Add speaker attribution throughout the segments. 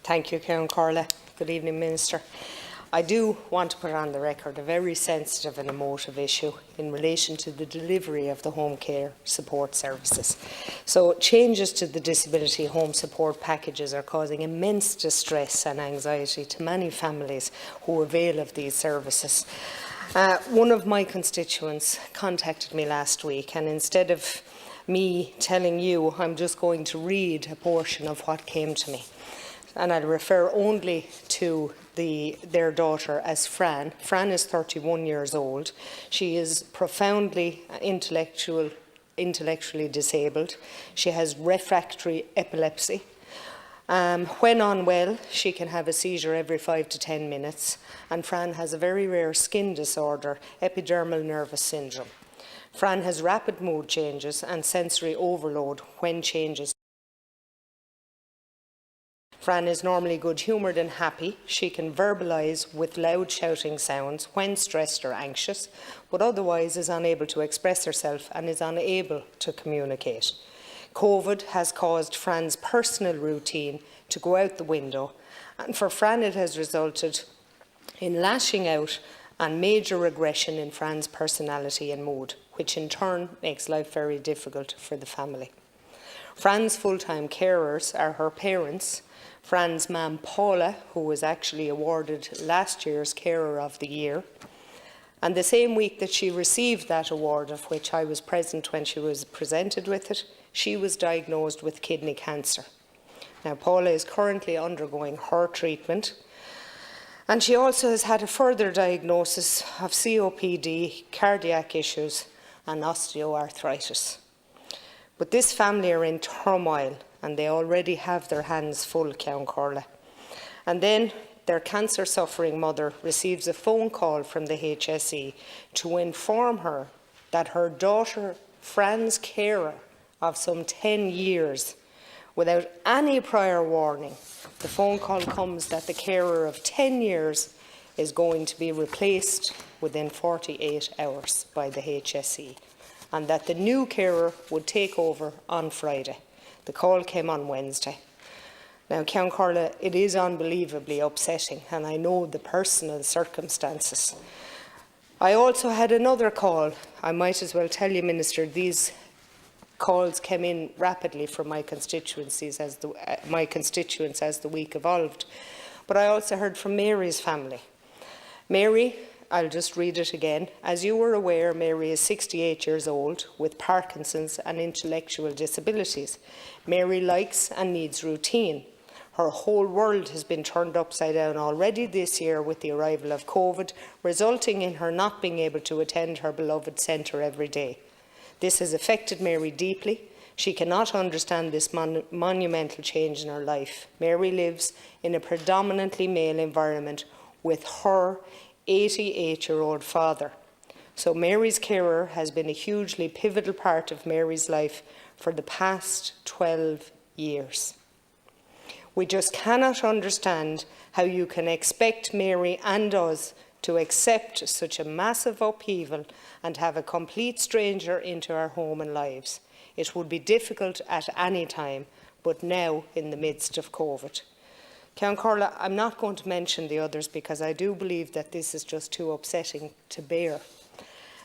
Speaker 1: Thank you, Count Corla. Good evening, Minister. I do want to put on the record a very sensitive and emotive issue in relation to the delivery of the home care support services. So, changes to the disability home support packages are causing immense distress and anxiety to many families who avail of these services. One of my constituents contacted me last week, and instead of me telling you, I'm just going to read a portion of what came to me. And I'll refer only to their daughter as Fran. Fran is 31 years old. She is profoundly intellectually disabled. She has refractory epilepsy. When unwell, she can have a seizure every 5 to 10 minutes. And Fran has a very rare skin disorder, epidermal nervous syndrome. Fran has rapid mood changes and sensory overload when changes. Fran is normally good-humoured and happy. She can verbalise with loud shouting sounds when stressed or anxious, but otherwise is unable to express herself and is unable to communicate. COVID has caused Fran's personal routine to go out the window, and for Fran it has resulted in lashing out and major regression in Fran's personality and mood, which in turn makes life very difficult for the family. Fran's full-time carers are her parents, Fran's mum Paula, who was actually awarded last year's Carer of the Year, and the same week that she received that award, of which I was present when she was presented with it, she was diagnosed with kidney cancer. Now, Paula is currently undergoing her treatment, and she also has had a further diagnosis of COPD, cardiac issues and osteoarthritis. But this family are in turmoil, and they already have their hands full, Count Corla. And then their cancer-suffering mother receives a phone call from the HSE to inform her that her daughter, Fran's carer of some 10 years, without any prior warning, the phone call comes that the carer of 10 years is going to be replaced within 48 hours by the HSE, and that the new carer would take over on Friday. The call came on Wednesday. Now, Count Corla, it is unbelievably upsetting, and I know the personal circumstances. I also had another call. I might as well tell you, Minister, these calls came in rapidly from my constituents as the week evolved. But I also heard from Mary's family. Mary, I'll just read it again. As you were aware, Mary is 68 years old with Parkinson's and intellectual disabilities. Mary likes and needs routine. Her whole world has been turned upside down already this year with the arrival of COVID, resulting in her not being able to attend her beloved centre every day. This has affected Mary deeply. She cannot understand this monumental change in her life. Mary lives in a predominantly male environment with her 88-year-old father. So Mary's carer has been a hugely pivotal part of Mary's life for the past 12 years. We just cannot understand how you can expect Mary and us to accept such a massive upheaval and have a complete stranger into our home and lives. It would be difficult at any time, but now in the midst of COVID. Count Corla, I'm not going to mention the others because I do believe that this is just too upsetting to bear.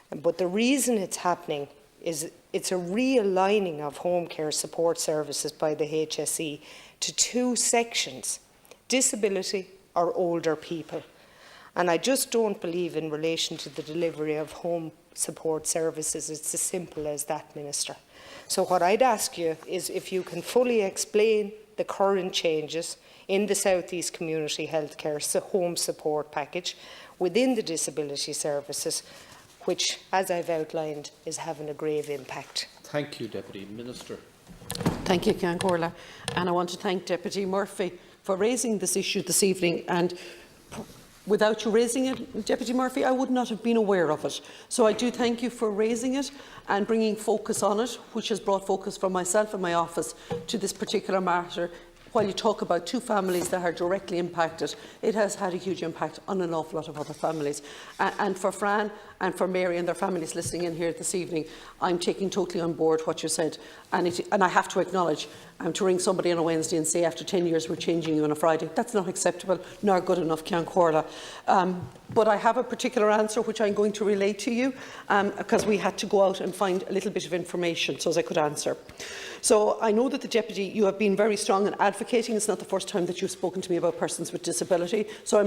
Speaker 1: But the reason it's happening is it's a realigning of home care support services by the HSE to two sections, disability or older people. And I just don't believe in relation to the delivery of home support services it's as simple as that, Minister. So what I'd ask you is if you can fully explain the current changes in the South East Community Healthcare Home Support Package within the disability services, which, as I've outlined, is having a grave impact.
Speaker 2: Thank you, Deputy Minister.
Speaker 3: Thank you, Count Corla. And I want to thank Deputy Murphy for raising this issue this evening. And without you raising it, Deputy Murphy, I would not have been aware of it. So I do thank you for raising it and bringing focus on it, which has brought focus from myself and my office to this particular matter. While you talk about two families that are directly impacted, it has had a huge impact on an awful lot of other families. And for Fran, And for Mary and their families listening in here this evening, I'm taking totally on board what you said. And I have to acknowledge, to ring somebody on a Wednesday and say after 10 years we're changing you on a Friday, that's not acceptable, nor good enough, Ceann Comhairle. But I have a particular answer which I'm going to relay to you, because we had to go out and find a little bit of information so as I could answer. So I know that the Deputy, you have been very strong in advocating. It's not the first time that you've spoken to me about persons with disability. So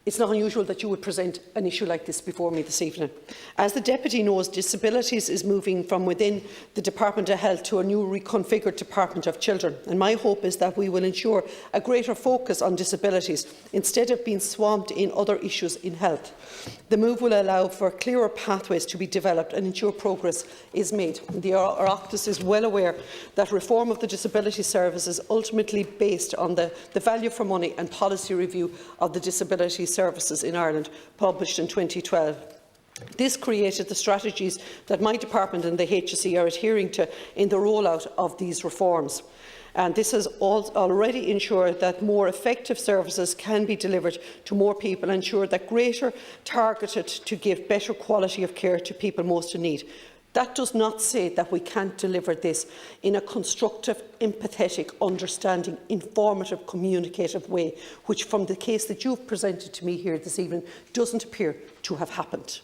Speaker 3: it's not unusual that you would present an issue like this before me this evening. As the Deputy knows, Disabilities is moving from within the Department of Health to a new reconfigured Department of Children, and my hope is that we will ensure a greater focus on disabilities instead of being swamped in other issues in health. The move will allow for clearer pathways to be developed and ensure progress is made. The Oireachtas is well aware that reform of the disability service is ultimately based on the value for money and policy review of the disability services in Ireland, published in 2012. This created the strategies that my department and the HSE are adhering to in the rollout of these reforms. And this has already ensured that more effective services can be delivered to more people, and ensure that greater targeted to give better quality of care to people most in need. That does not say that we can't deliver this in a constructive, empathetic, understanding, informative, communicative way, which from the case that you've presented to me here this evening doesn't appear to have happened.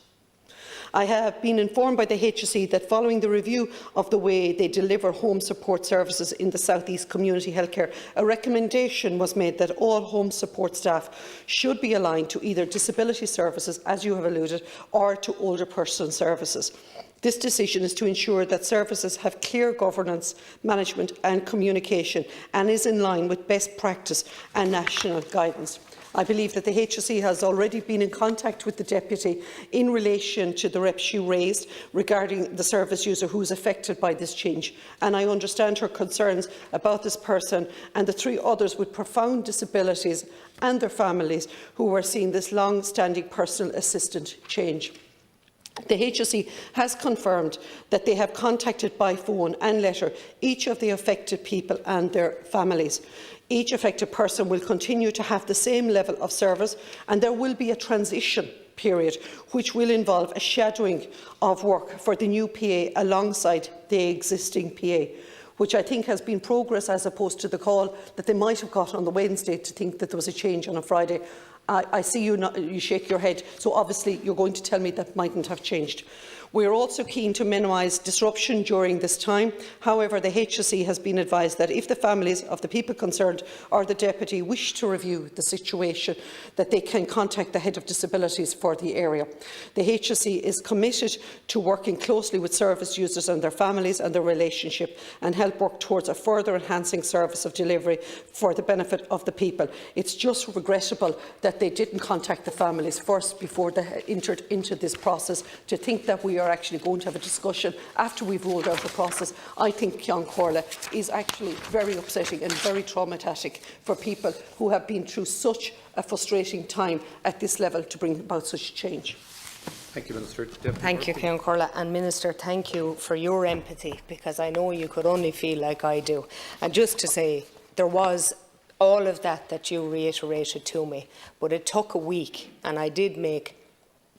Speaker 3: I have been informed by the HSE that following the review of the way they deliver home support services in the South East Community Healthcare, a recommendation was made that all home support staff should be aligned to either disability services, as you have alluded, or to older person services. This decision is to ensure that services have clear governance, management and communication, and is in line with best practice and national guidance. I believe that the HSE has already been in contact with the Deputy in relation to the rep she raised regarding the service user who is affected by this change, and I understand her concerns about this person and the 3 others with profound disabilities and their families who are seeing this long-standing personal assistant change. The HSE has confirmed that they have contacted by phone and letter each of the affected people and their families. Each affected person will continue to have the same level of service, and there will be a transition period which will involve a shadowing of work for the new PA alongside the existing PA, which I think has been progress as opposed to the call that they might have got on the Wednesday to think that there was a change on a Friday. I see you shake your head, so obviously you're going to tell me that mightn't have changed. We are also keen to minimise disruption during this time. However, the HSE has been advised that if the families of the people concerned or the Deputy wish to review the situation, that they can contact the Head of Disabilities for the area. The HSE is committed to working closely with service users and their families and their relationship, and help work towards a further enhancing service of delivery for the benefit of the people. It's just regrettable that they didn't contact the families first before they entered into this process. To think that we are actually going to have a discussion after we've rolled out the process, I think, Ceann Comhairle, is actually very upsetting and very traumatic for people who have been through such a frustrating time at this level to bring about such change.
Speaker 2: Thank you, Minister. Deputy
Speaker 1: Thank you,
Speaker 2: Murphy.
Speaker 1: Ceann Comhairle. And Minister, thank you for your empathy, because I know you could only feel like I do. And just to say, there was all of that you reiterated to me, but it took a week, and I did make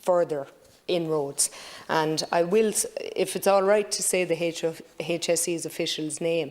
Speaker 1: further inroads. And I will, if it's all right to say the HSE's official's name,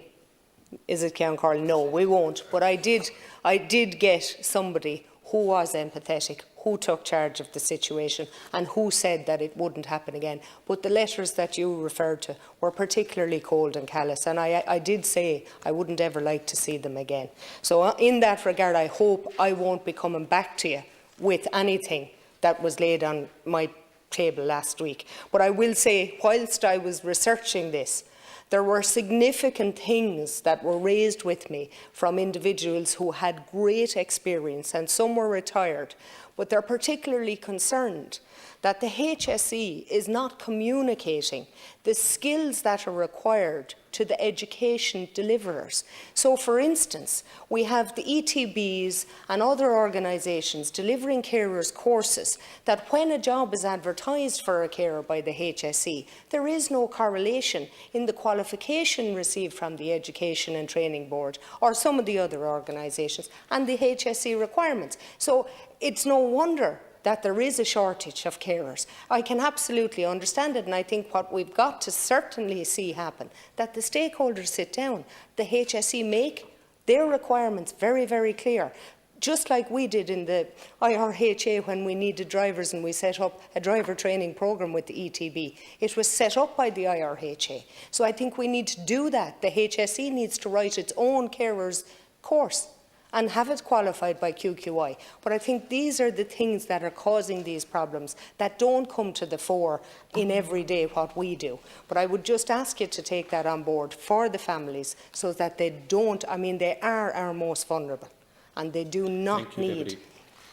Speaker 1: is it Ceann Comhairle? No, we won't. But I did get somebody who was empathetic, who took charge of the situation, and who said that it wouldn't happen again. But the letters that you referred to were particularly cold and callous, and I did say I wouldn't ever like to see them again. So in that regard, I hope I won't be coming back to you with anything that was laid on my table last week. But I will say, whilst I was researching this, there were significant things that were raised with me from individuals who had great experience, and some were retired, but they're particularly concerned that the HSE is not communicating the skills that are required to the education deliverers. So, for instance, we have the ETBs and other organisations delivering carers courses that when a job is advertised for a carer by the HSE, there is no correlation in the qualification received from the Education and Training Board or some of the other organisations and the HSE requirements. So it's no wonder that there is a shortage of carers. I can absolutely understand it, and I think what we've got to certainly see happen, that the stakeholders sit down, the HSE make their requirements very, very clear, just like we did in the IRHA when we needed drivers and we set up a driver training programme with the ETB. It was set up by the IRHA. So I think we need to do that. The HSE needs to write its own carers course and have it qualified by QQI. But I think these are the things that are causing these problems that don't come to the fore in every day what we do. But I would just ask you to take that on board for the families so that they don't, I mean, they are our most vulnerable and they do not need.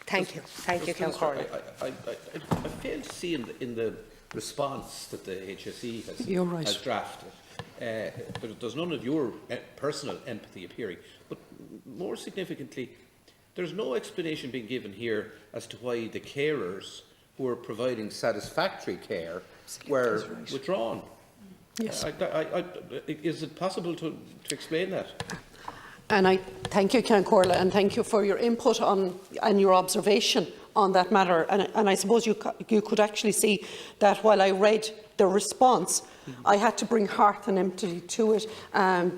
Speaker 1: Thank you. Thank you, Councillor Corley.
Speaker 2: I fail to see in the response that the HSE has drafted. There's none of your personal empathy appearing, but more significantly, there's no explanation being given here as to why the carers who are providing satisfactory care were withdrawn.
Speaker 3: Yes.
Speaker 2: Is it possible to explain that?
Speaker 3: And I thank you, Ceann Comhairle, and thank you for your input on and your observation on that matter. And I suppose you could actually see that while I read the response, I had to bring heart and empathy to it,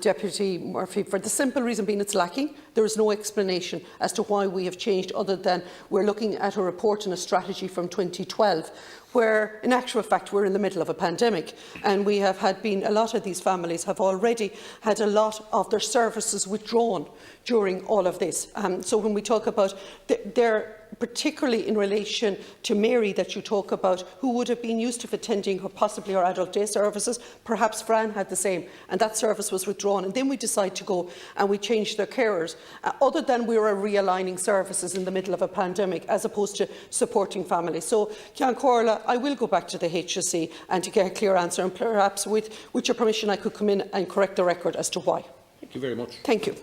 Speaker 3: Deputy Murphy, for the simple reason being it's lacking. There is no explanation as to why we have changed, other than we're looking at a report and a strategy from 2012, where in actual fact we're in the middle of a pandemic, and we have a lot of these families have already had a lot of their services withdrawn during all of this. So when we talk about particularly in relation to Mary that you talk about, who would have been used to attending possibly her adult day services, perhaps Fran had the same, and that service was withdrawn, and then we decide to go and we change their carers, other than we were realigning services in the middle of a pandemic as opposed to supporting families. So, Ceann Comhairle, I will go back to the HSE and to get a clear answer, and perhaps with your permission I could come in and correct the record as to why.
Speaker 2: Thank you very much.
Speaker 3: Thank you.